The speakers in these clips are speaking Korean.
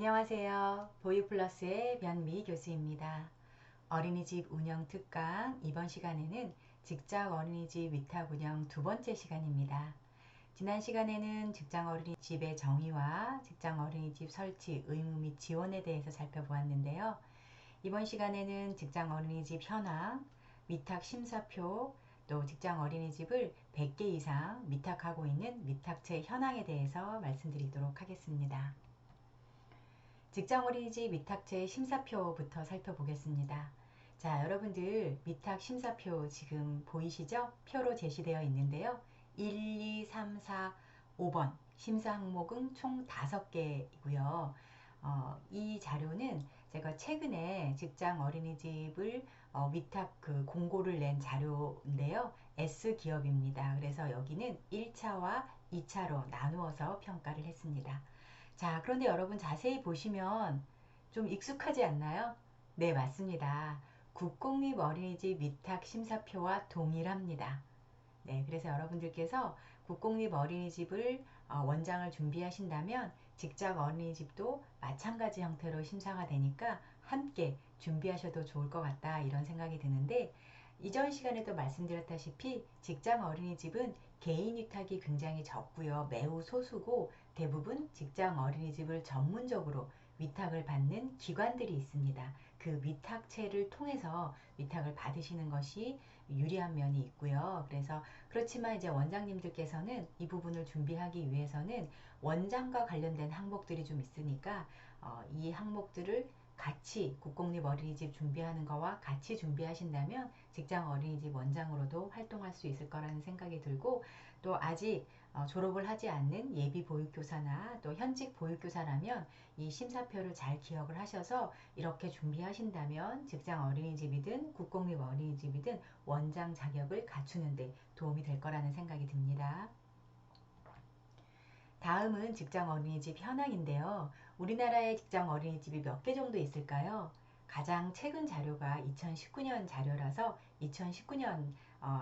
안녕하세요. 보유플러스의 변미 교수입니다. 어린이집 운영 특강 이번 시간에는 직장 어린이집 위탁 운영 두 번째 시간입니다. 지난 시간에는 직장 어린이집의 정의와 직장 어린이집 설치 의무 및 지원에 대해서 살펴보았는데요. 이번 시간에는 직장 어린이집 현황, 위탁 심사표, 또 직장 어린이집을 100개 이상 위탁하고 있는 위탁체 현황에 대해서 말씀드리도록 하겠습니다. 직장 어린이집 위탁체 심사표부터 살펴보겠습니다. 자, 여러분들 위탁 심사표 지금 보이시죠? 표로 제시되어 있는데요. 1, 2, 3, 4, 5번 심사 항목은 총 5개이고요. 이 자료는 제가 최근에 직장 어린이집을 위탁 공고를 낸 자료인데요. S기업입니다. 그래서 여기는 1차와 2차로 나누어서 평가를 했습니다. 자, 그런데 여러분 자세히 보시면 좀 익숙하지 않나요? 네, 맞습니다. 국공립 어린이집 위탁 심사표와 동일합니다. 네, 그래서 여러분들께서 국공립 어린이집을 원장을 준비하신다면 직장 어린이집도 마찬가지 형태로 심사가 되니까 함께 준비하셔도 좋을 것 같다 이런 생각이 드는데, 이전 시간에도 말씀드렸다시피 직장 어린이집은 개인 위탁이 굉장히 적고요. 매우 소수고 대부분 직장 어린이집을 전문적으로 위탁을 받는 기관들이 있습니다. 그 위탁체를 통해서 위탁을 받으시는 것이 유리한 면이 있고요. 그래서 그렇지만 이제 원장님들께서는 이 부분을 준비하기 위해서는 원장과 관련된 항목들이 좀 있으니까 이 항목들을 같이 국공립 어린이집 준비하는 거와 같이 준비하신다면 직장 어린이집 원장으로도 활동할 수 있을 거라는 생각이 들고, 또 아직 졸업을 하지 않는 예비 보육교사나 또 현직 보육교사라면 이 심사표를 잘 기억을 하셔서 이렇게 준비하신다면 직장 어린이집이든 국공립 어린이집이든 원장 자격을 갖추는 데 도움이 될 거라는 생각이 듭니다. 다음은 직장 어린이집 현황인데요. 우리나라의 직장 어린이집이 몇 개 정도 있을까요? 가장 최근 자료가 2019년 자료라서 2019년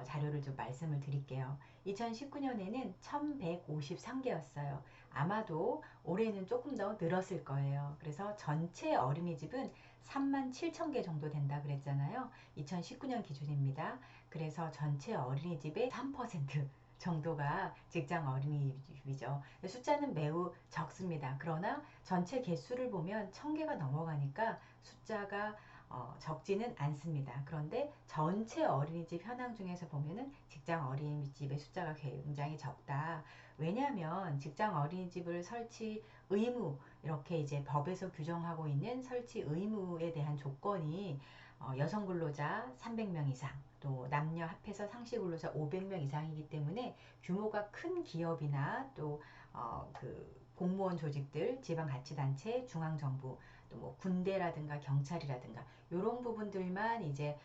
자료를 좀 말씀을 드릴게요. 2019년에는 1153개였어요. 아마도 올해는 조금 더 늘었을 거예요. 그래서 전체 어린이집은 3만 7천 개 정도 된다 그랬잖아요. 2019년 기준입니다. 그래서 전체 어린이집의 3% 정도가 직장 어린이집이죠. 숫자는 매우 적습니다. 그러나 전체 개수를 보면 1000개가 넘어가니까 숫자가 적지는 않습니다. 그런데 전체 어린이집 현황 중에서 보면은 직장 어린이집의 숫자가 굉장히 적다. 왜냐하면 직장 어린이집을 설치 의무, 이렇게 이제 법에서 규정하고 있는 설치 의무에 대한 조건이 여성 근로자 300명 이상, 또 남녀 합해서 상시 근로자 500명 이상이기 때문에 규모가 큰 기업이나 또 공무원 조직들, 지방자치단체, 중앙정부, 또 뭐 군대라든가 경찰이라든가 이런 부분들만 이제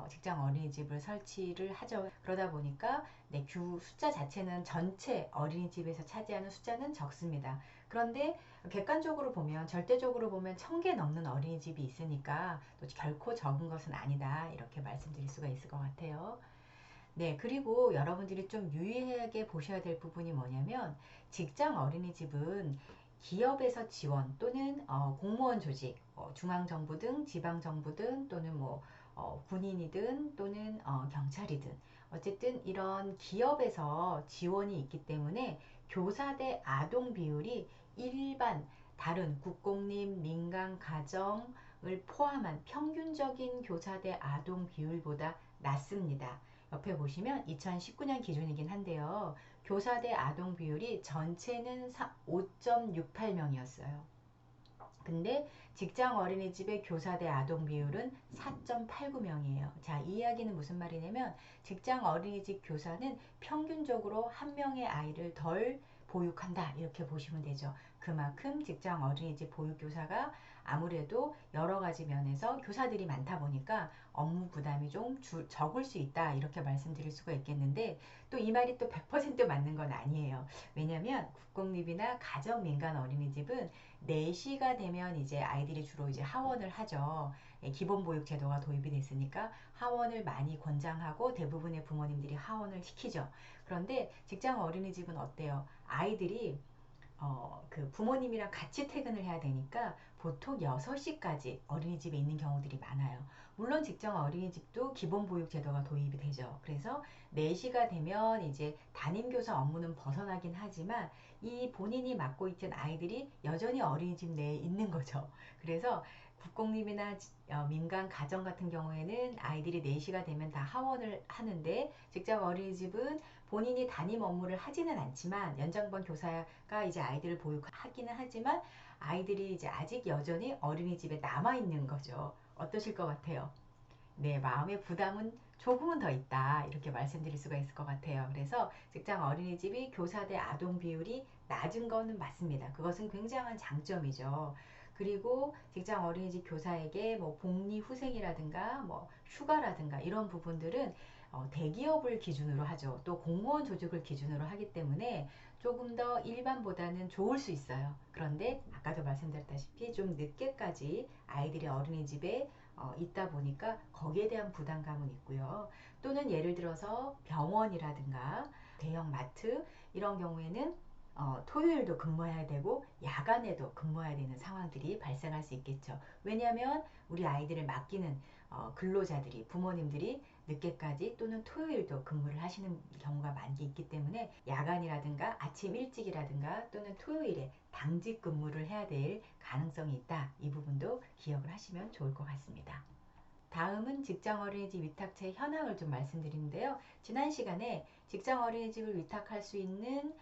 직장 어린이집을 설치를 하죠. 그러다 보니까 네, 숫자 자체는 전체 어린이집에서 차지하는 숫자는 적습니다. 그런데 객관적으로 보면, 절대적으로 보면 1000개 넘는 어린이집이 있으니까 또 결코 적은 것은 아니다, 이렇게 말씀드릴 수가 있을 것 같아요. 네, 그리고 여러분들이 좀 유의하게 보셔야 될 부분이 뭐냐면, 직장 어린이집은 기업에서 지원 또는 공무원 조직, 중앙정부 등 지방정부 등 또는 뭐 군인이든 또는 경찰이든 어쨌든 이런 기업에서 지원이 있기 때문에 교사 대 아동 비율이 일반 다른 국공립 민간 가정을 포함한 평균적인 교사 대 아동 비율보다 낮습니다. 옆에 보시면 2019년 기준이긴 한데요. 교사 대 아동 비율이 전체는 5.68명이었어요. 근데 직장 어린이집의 교사 대 아동 비율은 4.89명이에요. 자, 이 이야기는 무슨 말이냐면 직장 어린이집 교사는 평균적으로 한 명의 아이를 덜 보육한다, 이렇게 보시면 되죠. 그만큼 직장 어린이집 보육교사가 아무래도 여러 가지 면에서 교사들이 많다 보니까 업무 부담이 좀 적을 수 있다, 이렇게 말씀드릴 수가 있겠는데, 또 이 말이 또 100% 맞는 건 아니에요. 왜냐면 국공립이나 가정민간 어린이집은 4시가 되면 이제 아이들이 주로 이제 하원을 하죠. 기본보육 제도가 도입이 됐으니까 하원을 많이 권장하고 대부분의 부모님들이 하원을 시키죠. 그런데 직장 어린이집은 어때요? 아이들이 그 부모님이랑 같이 퇴근을 해야 되니까 보통 6시까지 어린이집에 있는 경우들이 많아요. 물론 직장 어린이집도 기본보육 제도가 도입이 되죠. 그래서 4시가 되면 이제 담임교사 업무는 벗어나긴 하지만 이 본인이 맡고 있던 아이들이 여전히 어린이집 내에 있는 거죠. 그래서 국공립이나 민간 가정 같은 경우에는 아이들이 4시가 되면 다 하원을 하는데 직장 어린이집은 본인이 담임 업무를 하지는 않지만 연장반 교사가 이제 아이들을 보육하기는 하지만 아이들이 이제 아직 여전히 어린이집에 남아 있는 거죠. 어떠실 것 같아요? 네, 마음의 부담은 조금은 더 있다. 이렇게 말씀드릴 수가 있을 것 같아요. 그래서 직장 어린이집이 교사 대 아동 비율이 낮은 거는 맞습니다. 그것은 굉장한 장점이죠. 그리고 직장 어린이집 교사에게 뭐 복리 후생이라든가 뭐 휴가라든가 이런 부분들은 대기업을 기준으로 하죠. 또 공무원 조직을 기준으로 하기 때문에 조금 더 일반보다는 좋을 수 있어요. 그런데 아까도 말씀드렸다시피 좀 늦게까지 아이들이 어린이집에 있다 보니까 거기에 대한 부담감은 있고요. 또는 예를 들어서 병원이라든가 대형 마트 이런 경우에는 토요일도 근무해야 되고 야간에도 근무해야 되는 상황들이 발생할 수 있겠죠. 왜냐하면 우리 아이들을 맡기는 근로자들이 부모님들이 늦게까지 또는 토요일도 근무를 하시는 경우가 많이 있기 때문에 야간이라든가 아침 일찍이라든가 또는 토요일에 당직 근무를 해야 될 가능성이 있다. 이 부분도 기억을 하시면 좋을 것 같습니다. 다음은 직장 어린이집 위탁체 현황을 좀 말씀드리는데요. 지난 시간에 직장 어린이집을 위탁할 수 있는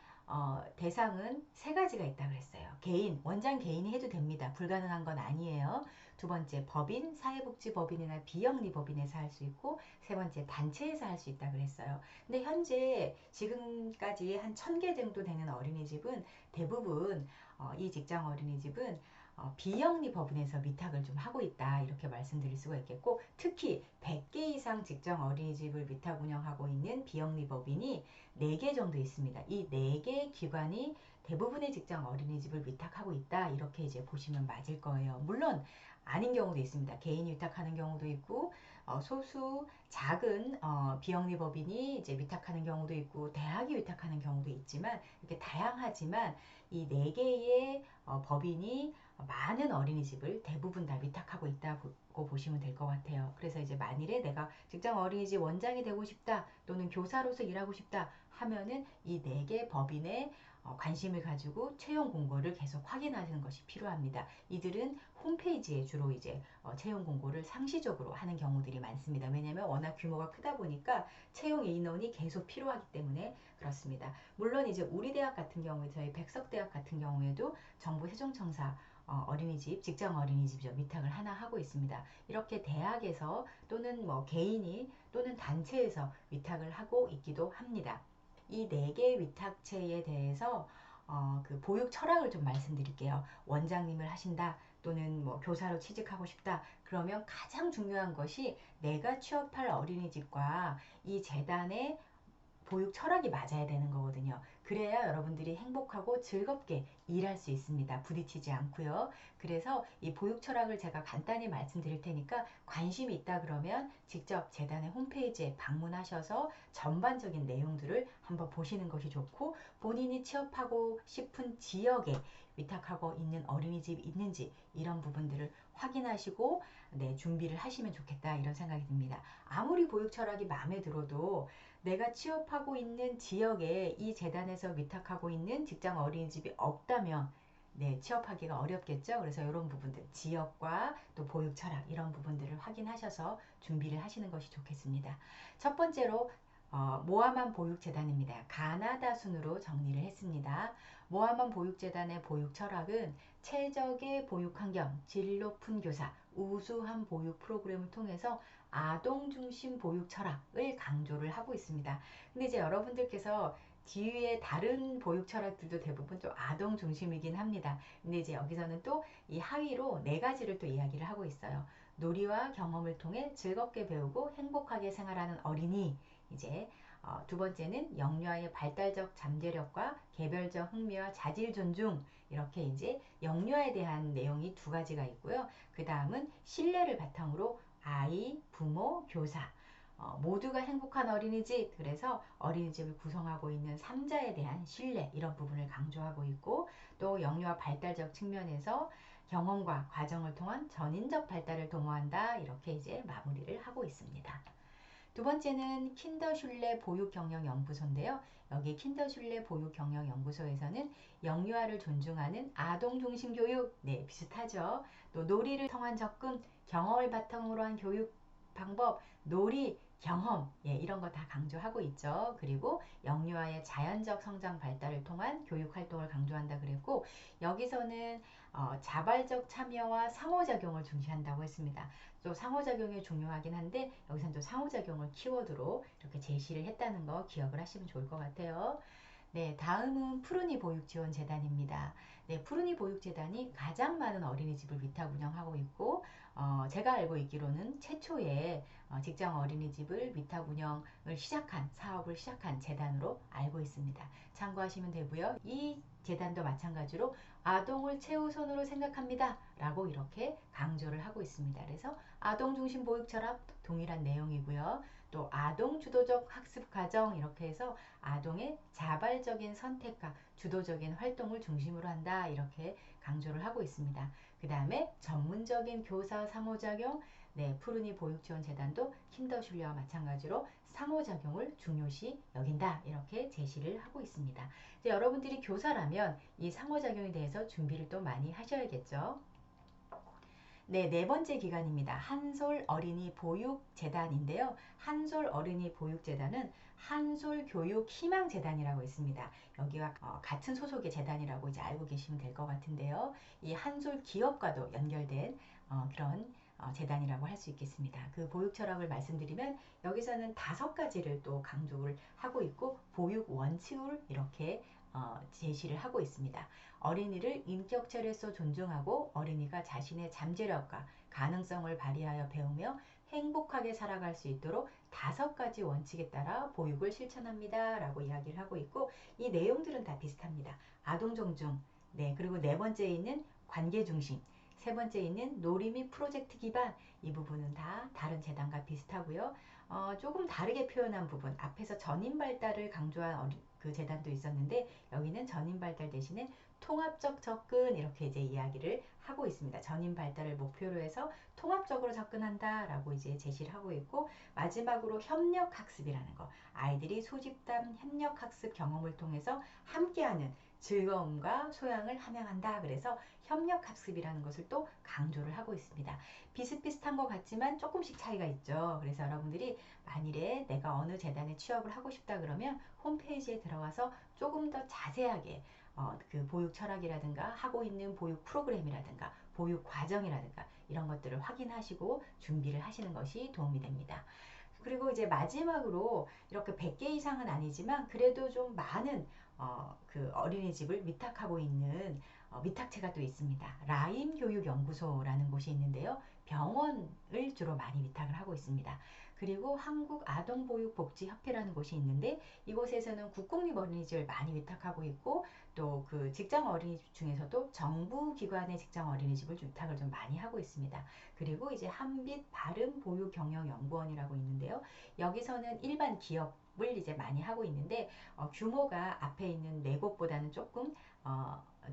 대상은 3가지가 있다고 그랬어요. 개인, 원장 개인이 해도 됩니다. 불가능한 건 아니에요. 두 번째, 법인, 사회복지법인이나 비영리법인에서 할 수 있고, 세 번째, 단체에서 할 수 있다고 그랬어요. 근데 현재 지금까지 한 1000개 정도 되는 어린이집은 대부분 이 직장 어린이집은 비영리 법인에서 위탁을 좀 하고 있다 이렇게 말씀드릴 수가 있겠고 특히 100개 이상 직장 어린이집을 위탁 운영하고 있는 비영리 법인이 4개 정도 있습니다. 이 4개 기관이 대부분의 직장 어린이집을 위탁하고 있다 이렇게 이제 보시면 맞을 거예요. 물론 아닌 경우도 있습니다. 개인 위탁하는 경우도 있고 소수 작은 비영리 법인이 이제 위탁하는 경우도 있고 대학이 위탁하는 경우도 있지만 이렇게 다양하지만 이 4개의 법인이 많은 어린이집을 대부분 다 위탁하고 있다고 보시면 될 것 같아요. 그래서 이제 만일에 내가 직장 어린이집 원장이 되고 싶다 또는 교사로서 일하고 싶다 하면은 이 4개 법인에 관심을 가지고 채용 공고를 계속 확인하는 것이 필요합니다. 이들은 홈페이지에 주로 이제 채용 공고를 상시적으로 하는 경우들이 많습니다. 왜냐하면 워낙 규모가 크다 보니까 채용 인원이 계속 필요하기 때문에 그렇습니다. 물론 이제 우리 대학 같은 경우에 저희 백석대학 같은 경우에도 정부 세종청사 어린이집, 직장 어린이집이죠. 위탁을 하나 하고 있습니다. 이렇게 대학에서 또는 뭐 개인이 또는 단체에서 위탁을 하고 있기도 합니다. 이 4개 위탁체에 대해서 그 보육 철학을 좀 말씀드릴게요. 원장님을 하신다 또는 뭐 교사로 취직하고 싶다 그러면 가장 중요한 것이 내가 취업할 어린이집과 이 재단의 보육 철학이 맞아야 되는 거거든요. 그래야 여러분들이 행복하고 즐겁게 일할 수 있습니다. 부딪히지 않고요. 그래서 이 보육 철학을 제가 간단히 말씀드릴 테니까 관심이 있다 그러면 직접 재단의 홈페이지에 방문하셔서 전반적인 내용들을 한번 보시는 것이 좋고 본인이 취업하고 싶은 지역에 위탁하고 있는 어린이집이 있는지 이런 부분들을 확인하시고 네, 준비를 하시면 좋겠다 이런 생각이 듭니다. 아무리 보육 철학이 마음에 들어도 내가 취업하고 있는 지역에 이 재단에서 위탁하고 있는 직장 어린이집이 없다면 네, 취업하기가 어렵겠죠. 그래서 이런 부분들, 지역과 또 보육 철학 이런 부분들을 확인하셔서 준비를 하시는 것이 좋겠습니다. 첫 번째로 모아만 보육재단입니다. 가나다 순으로 정리를 했습니다. 모아만 보육재단의 보육 철학은 최적의 보육 환경, 질 높은 교사, 우수한 보육 프로그램을 통해서 아동 중심 보육 철학을 강조를 하고 있습니다. 근데 이제 여러분들께서 뒤에 다른 보육 철학들도 대부분 좀 아동 중심이긴 합니다. 근데 이제 여기서는 또 이 하위로 4가지를 또 이야기를 하고 있어요. 놀이와 경험을 통해 즐겁게 배우고 행복하게 생활하는 어린이. 이제 두 번째는 영유아의 발달적 잠재력과 개별적 흥미와 자질 존중. 이렇게 이제 영유아에 대한 내용이 2가지가 있고요. 그 다음은 신뢰를 바탕으로 아이, 부모, 교사 모두가 행복한 어린이집, 그래서 어린이집을 구성하고 있는 3자에 대한 신뢰, 이런 부분을 강조하고 있고, 또 영유아 발달적 측면에서 경험과 과정을 통한 전인적 발달을 도모한다, 이렇게 이제 마무리를 하고 있습니다. 두 번째는 킨더슐레 보육경영연구소인데요. 여기 킨더슐레 보육경영연구소에서는 영유아를 존중하는 아동 중심 교육, 네, 비슷하죠. 또 놀이를 통한 접근, 경험을 바탕으로 한 교육 방법, 놀이, 경험, 예, 이런 거 다 강조하고 있죠. 그리고 영유아의 자연적 성장 발달을 통한 교육 활동을 강조한다 그랬고, 여기서는 자발적 참여와 상호작용을 중시한다고 했습니다. 또 상호작용이 중요하긴 한데 여기서는 또 상호작용을 키워드로 이렇게 제시를 했다는 거 기억을 하시면 좋을 것 같아요. 네, 다음은 푸르니 보육지원재단입니다. 네, 푸르니 보육재단이 가장 많은 어린이집을 위탁 운영하고 있고, 제가 알고 있기로는 최초의 직장 어린이집을 위탁 운영을 시작한, 사업을 시작한 재단으로 알고 있습니다. 참고하시면 되고요. 이 재단도 마찬가지로 아동을 최우선으로 생각합니다. 라고 이렇게 강조를 하고 있습니다. 그래서 아동 중심 보육 철학 동일한 내용이고요. 또 아동 주도적 학습 과정, 이렇게 해서 아동의 자발적인 선택과 주도적인 활동을 중심으로 한다, 이렇게 강조를 하고 있습니다. 그 다음에 전문적인 교사 상호작용, 네, 푸르니 보육지원재단도 킨더슐레와 마찬가지로 상호작용을 중요시 여긴다, 이렇게 제시를 하고 있습니다. 이제 여러분들이 교사라면 이 상호작용에 대해서 준비를 또 많이 하셔야겠죠. 네, 네 번째 기관입니다. 한솔 어린이 보육재단인데요. 한솔 어린이 보육재단은 한솔 교육 희망재단이라고 있습니다. 여기와 같은 소속의 재단이라고 이제 알고 계시면 될 것 같은데요. 이 한솔 기업과도 연결된 그런 재단이라고 할 수 있겠습니다. 그 보육 철학을 말씀드리면 여기서는 5가지를 또 강조를 하고 있고, 보육 원칙을 이렇게 제시를 하고 있습니다. 어린이를 인격체로서 존중하고 어린이가 자신의 잠재력과 가능성을 발휘하여 배우며 행복하게 살아갈 수 있도록 5가지 원칙에 따라 보육을 실천합니다. 라고 이야기를 하고 있고, 이 내용들은 다 비슷합니다. 아동 존중, 네, 그리고 네 번째에 있는 관계 중심, 세 번째에 있는 놀이 및 프로젝트 기반, 이 부분은 다 다른 재단과 비슷하고요. 조금 다르게 표현한 부분, 앞에서 전인 발달을 강조한 그 재단도 있었는데 여기는 전인 발달 대신에 통합적 접근, 이렇게 이제 이야기를 하고 있습니다. 전인 발달을 목표로 해서 통합적으로 접근한다 라고 이제 제시를 하고 있고, 마지막으로 협력 학습이라는 거, 아이들이 소집단 협력 학습 경험을 통해서 함께하는 즐거움과 소양을 함양한다. 그래서 협력 학습이라는 것을 또 강조를 하고 있습니다. 비슷비슷한 것 같지만 조금씩 차이가 있죠. 그래서 여러분들이 만일에 내가 어느 재단에 취업을 하고 싶다 그러면 홈페이지에 들어가서 조금 더 자세하게 그 보육 철학이라든가 하고 있는 보육 프로그램이라든가 보육 과정이라든가 이런 것들을 확인하시고 준비를 하시는 것이 도움이 됩니다. 그리고 이제 마지막으로 이렇게 100개 이상은 아니지만 그래도 좀 많은 그 어린이집을 위탁하고 있는 위탁체가 또 있습니다. 라임교육연구소라는 곳이 있는데요. 병원을 주로 많이 위탁을 하고 있습니다. 그리고 한국아동보육복지협회라는 곳이 있는데 이곳에서는 국공립 어린이집을 많이 위탁하고 있고, 또 그 직장 어린이집 중에서도 정부기관의 직장 어린이집을 위탁을 좀 많이 하고 있습니다. 그리고 이제 한빛 바른보육경영연구원이라고 있는데요. 여기서는 일반 기업을 이제 많이 하고 있는데 규모가 앞에 있는 네 곳보다는 조금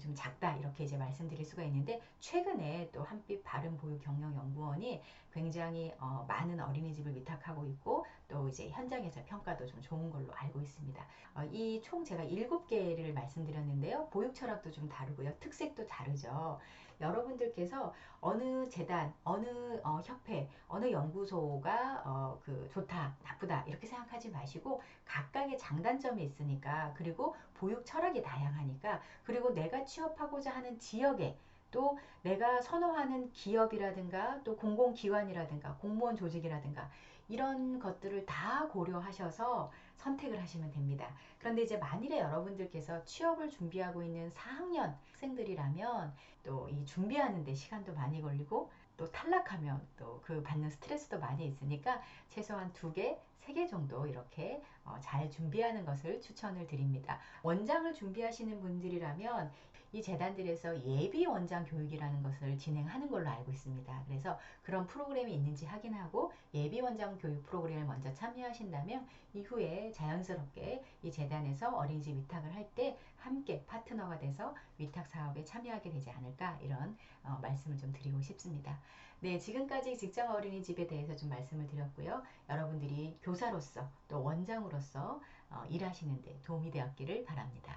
좀 작다, 이렇게 이제 말씀드릴 수가 있는데, 최근에 또 한빛 바른보육경영연구원이 굉장히 많은 어린이집을 위탁하고 있고, 또 이제 현장에서 평가도 좀 좋은 걸로 알고 있습니다. 이 총 제가 7개를 말씀드렸는데요. 보육 철학도 좀 다르고요. 특색도 다르죠. 여러분들께서 어느 재단, 어느 협회, 어느 연구소가 그 좋다, 나쁘다 이렇게 생각하지 마시고 각각의 장단점이 있으니까, 그리고 보육 철학이 다양하니까, 그리고 내가 취업하고자 하는 지역에 또 내가 선호하는 기업이라든가 또 공공기관이라든가 공무원 조직이라든가 이런 것들을 다 고려하셔서 선택을 하시면 됩니다. 그런데 이제 만일에 여러분들께서 취업을 준비하고 있는 4학년 학생들이라면 또 이 준비하는 데 시간도 많이 걸리고 또 탈락하면 또 그 받는 스트레스도 많이 있으니까 최소한 2개, 3개 정도 이렇게 잘 준비하는 것을 추천을 드립니다. 원장을 준비하시는 분들이라면 이 재단들에서 예비 원장 교육이라는 것을 진행하는 걸로 알고 있습니다. 그래서 그런 프로그램이 있는지 확인하고 예비 원장 교육 프로그램을 먼저 참여하신다면 이후에 자연스럽게 이 재단에서 어린이집 위탁을 할 때 함께 파트너가 돼서 위탁 사업에 참여하게 되지 않을까, 이런 말씀을 좀 드리고 싶습니다. 네, 지금까지 직장 어린이집에 대해서 좀 말씀을 드렸고요. 여러분들이 교사로서 또 원장으로서 일하시는데 도움이 되었기를 바랍니다.